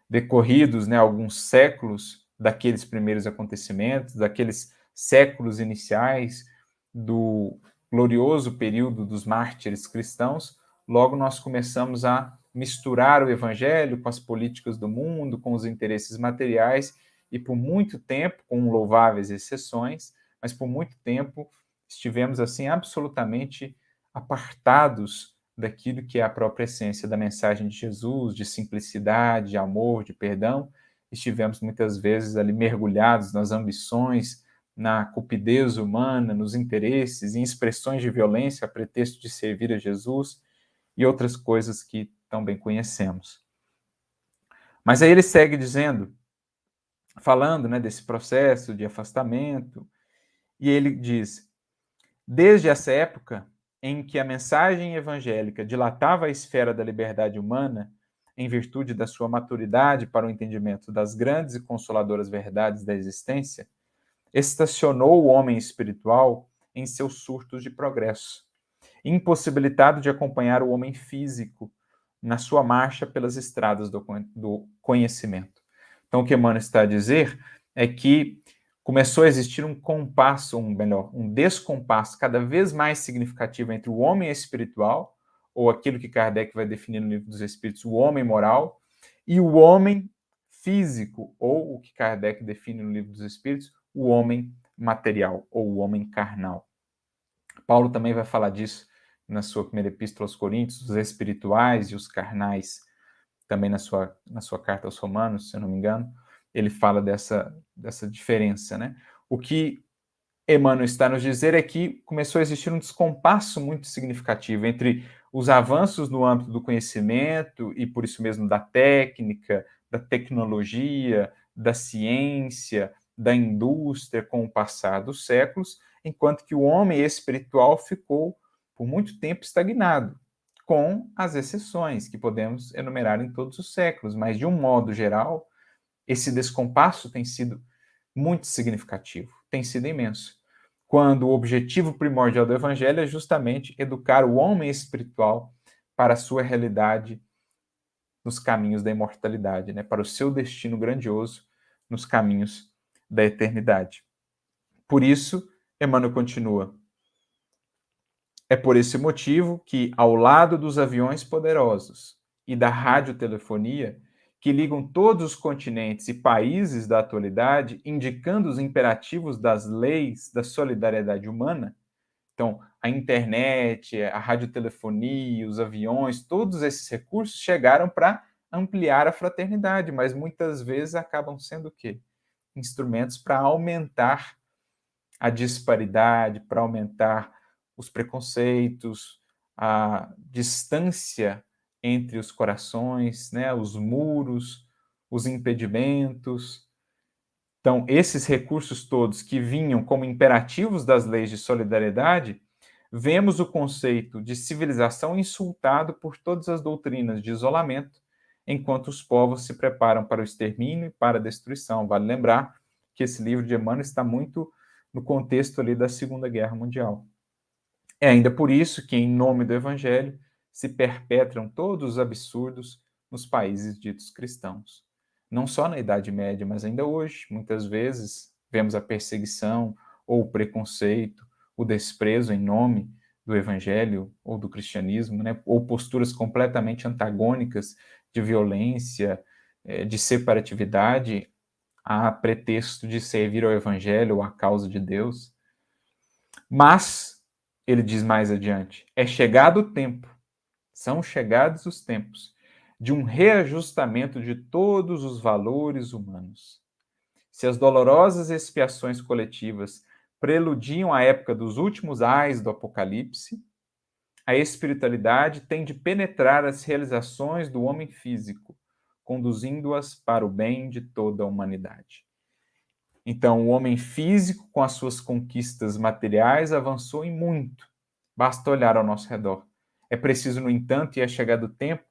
Decorridos, né, alguns séculos daqueles primeiros acontecimentos, daqueles séculos iniciais do glorioso período dos mártires cristãos, logo nós começamos a misturar o evangelho com as políticas do mundo, com os interesses materiais, e por muito tempo, com louváveis exceções, mas por muito tempo estivemos assim absolutamente apartados daquilo que é a própria essência da mensagem de Jesus, de simplicidade, de amor, de perdão. Estivemos muitas vezes ali mergulhados nas ambições, na cupidez humana, nos interesses, em expressões de violência a pretexto de servir a Jesus e outras coisas que tão bem conhecemos. Mas aí ele segue dizendo, falando, né, desse processo de afastamento, e ele diz: desde essa época em que a mensagem evangélica dilatava a esfera da liberdade humana, em virtude da sua maturidade para o entendimento das grandes e consoladoras verdades da existência, estacionou o homem espiritual em seus surtos de progresso, impossibilitado de acompanhar o homem físico na sua marcha pelas estradas do conhecimento. Então, o que Emmanuel está a dizer é que começou a existir um compasso, um descompasso cada vez mais significativo entre o homem espiritual, ou aquilo que Kardec vai definir no Livro dos Espíritos, o homem moral, e o homem físico, ou o que Kardec define no Livro dos Espíritos, o homem material, ou o homem carnal. Paulo também vai falar disso na sua primeira epístola aos Coríntios, os espirituais e os carnais, também na sua carta aos Romanos, se eu não me engano, ele fala dessa diferença, né? O que Emmanuel está a nos dizer é que começou a existir um descompasso muito significativo entre os avanços no âmbito do conhecimento e, por isso mesmo, da técnica, da tecnologia, da ciência, da indústria com o passar dos séculos, enquanto que o homem espiritual ficou por muito tempo estagnado, com as exceções que podemos enumerar em todos os séculos, mas de um modo geral, esse descompasso tem sido muito significativo, tem sido imenso, quando o objetivo primordial do Evangelho é justamente educar o homem espiritual para a sua realidade nos caminhos da imortalidade, né? Para o seu destino grandioso nos caminhos da eternidade. Por isso, Emmanuel continua: é por esse motivo que, ao lado dos aviões poderosos e da radiotelefonia, que ligam todos os continentes e países da atualidade, indicando os imperativos das leis da solidariedade humana, então, a internet, a radiotelefonia, os aviões, todos esses recursos chegaram para ampliar a fraternidade, mas muitas vezes acabam sendo o quê? Instrumentos para aumentar a disparidade, para aumentar os preconceitos, a distância entre os corações, né, os muros, os impedimentos. Então, esses recursos todos que vinham como imperativos das leis de solidariedade, vemos o conceito de civilização insultado por todas as doutrinas de isolamento, enquanto os povos se preparam para o extermínio e para a destruição. Vale lembrar que esse livro de Emmanuel está muito no contexto ali da Segunda Guerra Mundial. É ainda por isso que, em nome do Evangelho, se perpetram todos os absurdos nos países ditos cristãos. Não só na Idade Média, mas ainda hoje, muitas vezes, vemos a perseguição ou o preconceito, o desprezo em nome do evangelho ou do cristianismo, né? Ou posturas completamente antagônicas de violência, de separatividade, a pretexto de servir ao evangelho ou à causa de Deus. Mas, ele diz mais adiante, é chegado o tempo, são chegados os tempos, de um reajustamento de todos os valores humanos. Se as dolorosas expiações coletivas preludiam a época dos últimos ais do Apocalipse, a espiritualidade tem de penetrar as realizações do homem físico, conduzindo-as para o bem de toda a humanidade. Então, o homem físico, com as suas conquistas materiais, avançou em muito. Basta olhar ao nosso redor. É preciso, no entanto, e é chegado o tempo,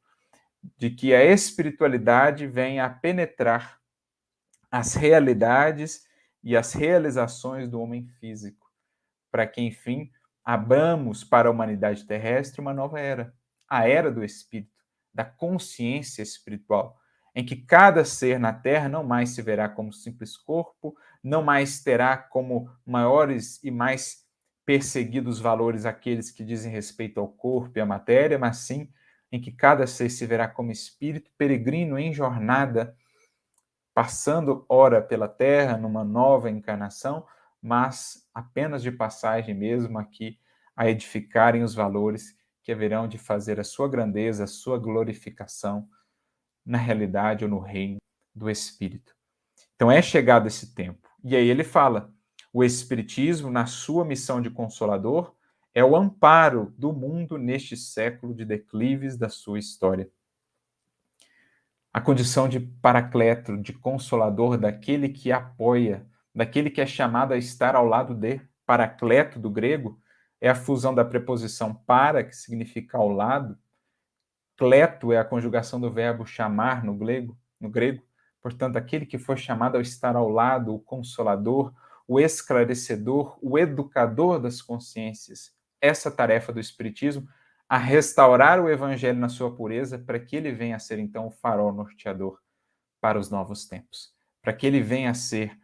de que a espiritualidade venha a penetrar as realidades e as realizações do homem físico, para que, enfim, abramos para a humanidade terrestre uma nova era, a era do espírito, da consciência espiritual, em que cada ser na Terra não mais se verá como simples corpo, não mais terá como maiores e mais perseguidos valores aqueles que dizem respeito ao corpo e à matéria, mas sim em que cada ser se verá como espírito peregrino em jornada, passando ora pela Terra numa nova encarnação, mas apenas de passagem mesmo aqui a edificarem os valores que haverão de fazer a sua grandeza, a sua glorificação na realidade ou no reino do Espírito. Então é chegado esse tempo. E aí ele fala, o Espiritismo, na sua missão de consolador, é o amparo do mundo neste século de declives da sua história. A condição de paracleto, de consolador, daquele que apoia, daquele que é chamado a estar ao lado de, paracleto do grego, é a fusão da preposição para, que significa ao lado, cleto é a conjugação do verbo chamar no grego, portanto, aquele que foi chamado a estar ao lado, o consolador, o esclarecedor, o educador das consciências. Essa tarefa do Espiritismo, a restaurar o Evangelho na sua pureza, para que ele venha a ser, então, o farol norteador para os novos tempos, para que ele venha a ser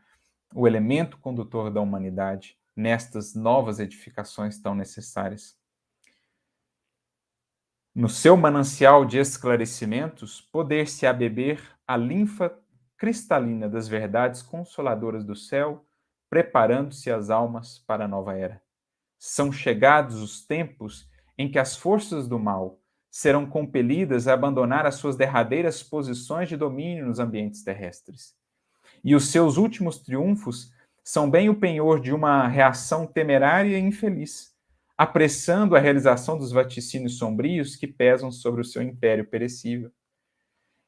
o elemento condutor da humanidade nestas novas edificações tão necessárias. No seu manancial de esclarecimentos, poder-se a beber a linfa cristalina das verdades consoladoras do céu, preparando-se as almas para a nova era. São chegados os tempos em que as forças do mal serão compelidas a abandonar as suas derradeiras posições de domínio nos ambientes terrestres. E os seus últimos triunfos são bem o penhor de uma reação temerária e infeliz, apressando a realização dos vaticínios sombrios que pesam sobre o seu império perecível.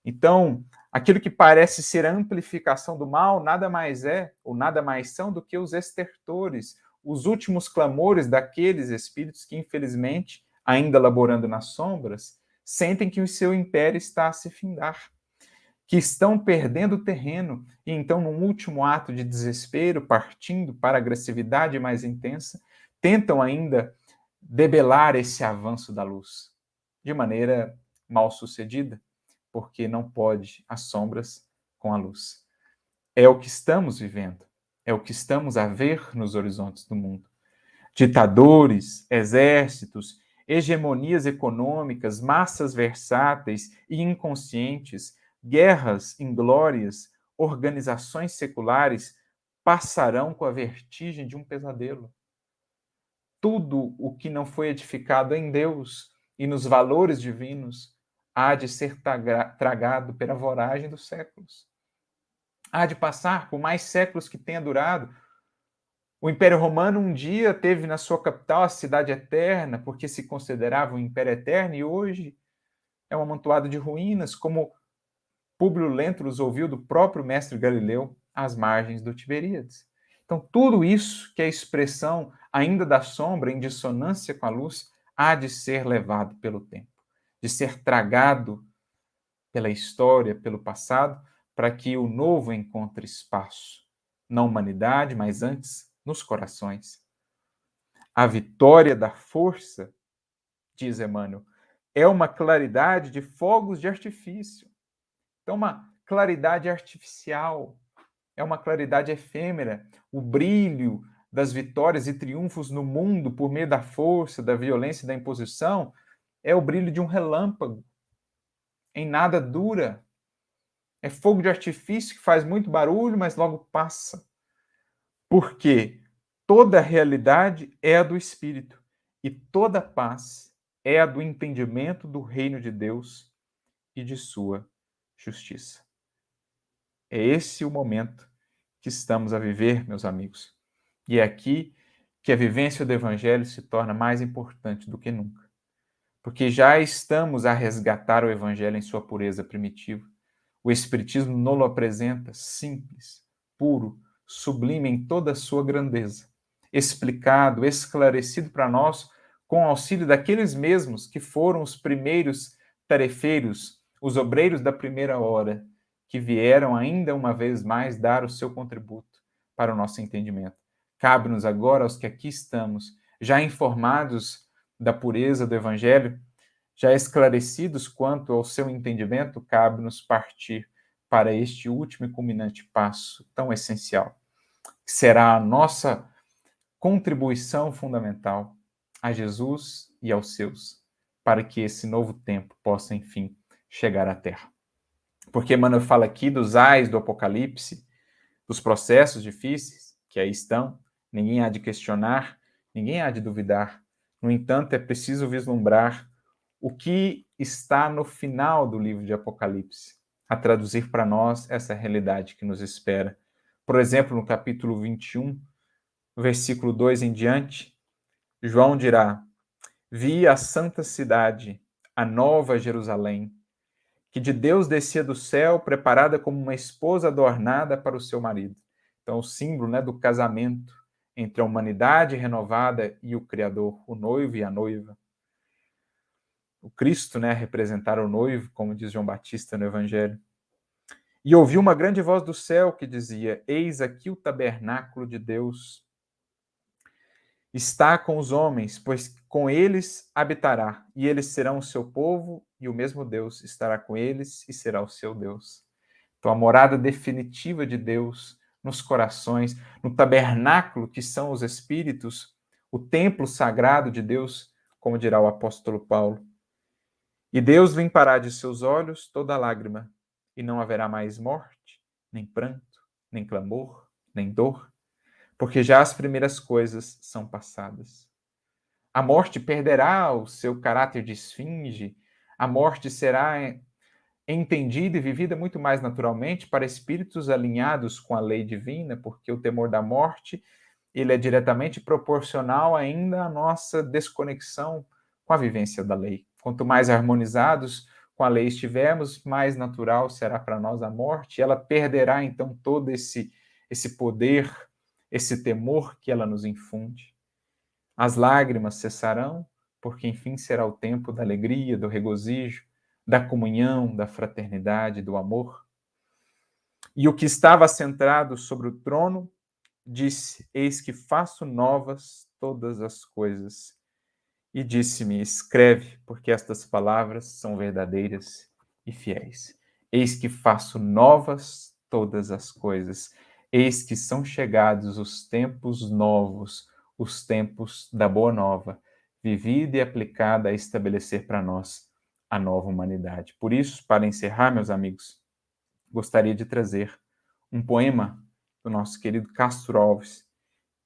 Então, aquilo que parece ser a amplificação do mal nada mais é, ou nada mais são do que os estertores, os últimos clamores daqueles espíritos que, infelizmente, ainda laborando nas sombras, sentem que o seu império está a se findar, que estão perdendo terreno e então, num último ato de desespero, partindo para a agressividade mais intensa, tentam ainda debelar esse avanço da luz, de maneira mal sucedida, porque não pode as sombras com a luz. É o que estamos vivendo, é o que estamos a ver nos horizontes do mundo. Ditadores, exércitos, hegemonias econômicas, massas versáteis e inconscientes, guerras inglórias, organizações seculares passarão com a vertigem de um pesadelo. Tudo o que não foi edificado em Deus e nos valores divinos há de ser tragado pela voragem dos séculos. Há de passar por mais séculos que tenha durado. O Império Romano um dia teve na sua capital a cidade eterna, porque se considerava um império eterno, e hoje é um amontoado de ruínas, como Públio Lentulus ouviu do próprio mestre Galileu às margens do Tiberíades. Então, tudo isso que é expressão ainda da sombra, em dissonância com a luz, há de ser levado pelo tempo, de ser tragado pela história, pelo passado, para que o novo encontre espaço, na humanidade, mas antes nos corações. A vitória da força, diz Emmanuel, é uma claridade de fogos de artifício. Então, uma claridade artificial, é uma claridade efêmera, o brilho das vitórias e triunfos no mundo por meio da força, da violência e da imposição é o brilho de um relâmpago. Em nada dura. É fogo de artifício que faz muito barulho, mas logo passa. Porque toda realidade é a do Espírito e toda paz é a do entendimento do reino de Deus e de sua justiça. É esse o momento que estamos a viver, meus amigos. E é aqui que a vivência do Evangelho se torna mais importante do que nunca. Porque já estamos a resgatar o Evangelho em sua pureza primitiva. O Espiritismo nos apresenta simples, puro, sublime em toda a sua grandeza, explicado, esclarecido para nós com o auxílio daqueles mesmos que foram os primeiros tarefeiros, os obreiros da primeira hora, que vieram ainda uma vez mais dar o seu contributo para o nosso entendimento. Cabe-nos agora, aos que aqui estamos, já informados da pureza do Evangelho, já esclarecidos quanto ao seu entendimento, cabe-nos partir para este último e culminante passo tão essencial, que será a nossa contribuição fundamental a Jesus e aos seus, para que esse novo tempo possa, enfim, chegar à Terra. Porque Emmanuel fala aqui dos ais do Apocalipse, dos processos difíceis que aí estão, ninguém há de questionar, ninguém há de duvidar. No entanto, é preciso vislumbrar o que está no final do livro de Apocalipse, a traduzir para nós essa realidade que nos espera. Por exemplo, no capítulo 21, versículo 2 em diante, João dirá: Vi a santa cidade, a nova Jerusalém, que de Deus descia do céu, preparada como uma esposa adornada para o seu marido. Então, o símbolo, né, do casamento entre a humanidade renovada e o Criador, o noivo e a noiva. O Cristo, né, representar o noivo, como diz João Batista no Evangelho. E ouvi uma grande voz do céu que dizia: Eis aqui o tabernáculo de Deus. Está com os homens, pois com eles habitará, e eles serão o seu povo, e o mesmo Deus estará com eles e será o seu Deus. Então, a morada definitiva de Deus nos corações, no tabernáculo que são os Espíritos, o templo sagrado de Deus, como dirá o apóstolo Paulo. E Deus limpará de seus olhos toda lágrima, e não haverá mais morte, nem pranto, nem clamor, nem dor, porque já as primeiras coisas são passadas. A morte perderá o seu caráter de esfinge, a morte será entendida e vivida muito mais naturalmente para espíritos alinhados com a lei divina, porque o temor da morte ele é diretamente proporcional ainda à nossa desconexão com a vivência da lei. Quanto mais harmonizados com a lei estivermos, mais natural será para nós a morte, e ela perderá então todo esse poder, esse temor que ela nos infunde. As lágrimas cessarão, porque enfim será o tempo da alegria, do regozijo, da comunhão, da fraternidade, do amor. E o que estava centrado sobre o trono disse: Eis que faço novas todas as coisas. E disse-me: Escreve, porque estas palavras são verdadeiras e fiéis. Eis que faço novas todas as coisas. Eis que são chegados os tempos novos, os tempos da boa nova, vivida e aplicada a estabelecer para nós a nova humanidade. Por isso, para encerrar, meus amigos, gostaria de trazer um poema do nosso querido Castro Alves,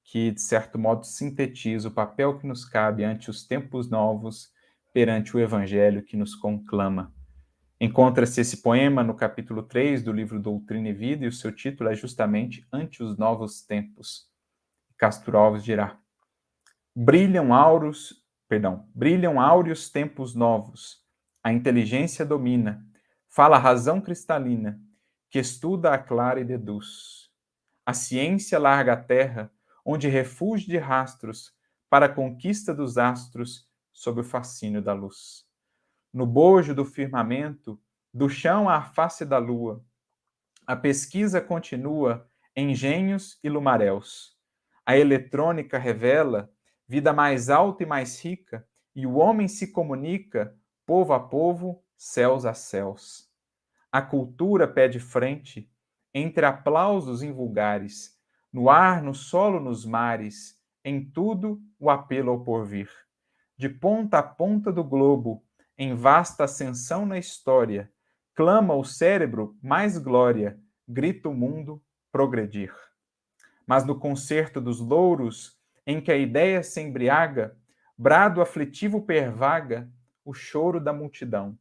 que, de certo modo, sintetiza o papel que nos cabe ante os tempos novos, perante o Evangelho que nos conclama. Encontra-se esse poema no capítulo 3 do livro Doutrina e Vida, e o seu título é justamente Ante os Novos Tempos. Castro Alves dirá: brilham áureos tempos novos, a inteligência domina, fala a razão cristalina, que estuda, aclara e deduz. A ciência larga a terra, onde refúgio de rastros, para a conquista dos astros, sob o fascínio da luz. No bojo do firmamento, do chão à face da lua, a pesquisa continua, engenhos e lumaréus. A eletrônica revela vida mais alta e mais rica, e o homem se comunica, povo a povo, céus a céus. A cultura pede frente, entre aplausos invulgares, no ar, no solo, nos mares, em tudo o apelo ao porvir. De ponta a ponta do globo, em vasta ascensão na história, clama o cérebro mais glória, grita o mundo progredir. Mas no concerto dos louros, em que a ideia se embriaga, brado aflitivo pervaga o choro da multidão.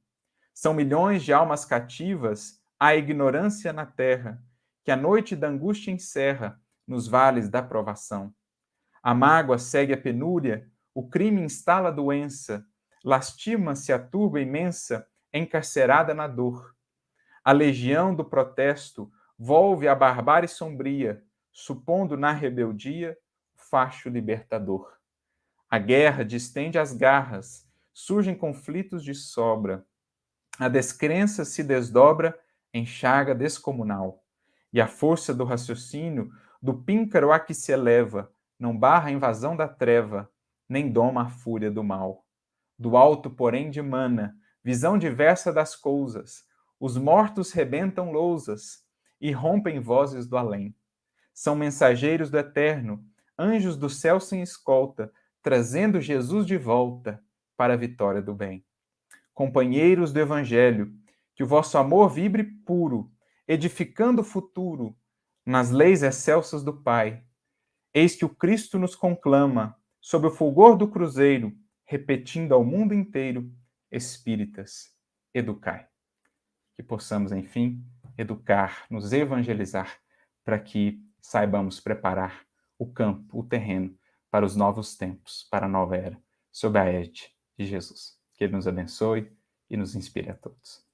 São milhões de almas cativas à ignorância na terra, que a noite da angústia encerra nos vales da provação. A mágoa segue a penúria, o crime instala a doença, lastima-se a turba imensa, encarcerada na dor. A legião do protesto volve a barbárie sombria, supondo na rebeldia o facho libertador. A guerra distende as garras, surgem conflitos de sobra. A descrença se desdobra em chaga descomunal. E a força do raciocínio, do píncaro a que se eleva, não barra a invasão da treva, nem doma a fúria do mal. Do alto, porém, dimana visão diversa das coisas. Os mortos rebentam lousas e rompem vozes do além. São mensageiros do eterno, anjos do céu sem escolta, trazendo Jesus de volta para a vitória do bem. Companheiros do Evangelho, que o vosso amor vibre puro, edificando o futuro nas leis excelsas do Pai. Eis que o Cristo nos conclama, sob o fulgor do cruzeiro, repetindo ao mundo inteiro: Espíritas, educai. Que possamos, enfim, educar, nos evangelizar, para que saibamos preparar o campo, o terreno, para os novos tempos, para a nova era, sob a égide de Jesus. Que Ele nos abençoe e nos inspire a todos.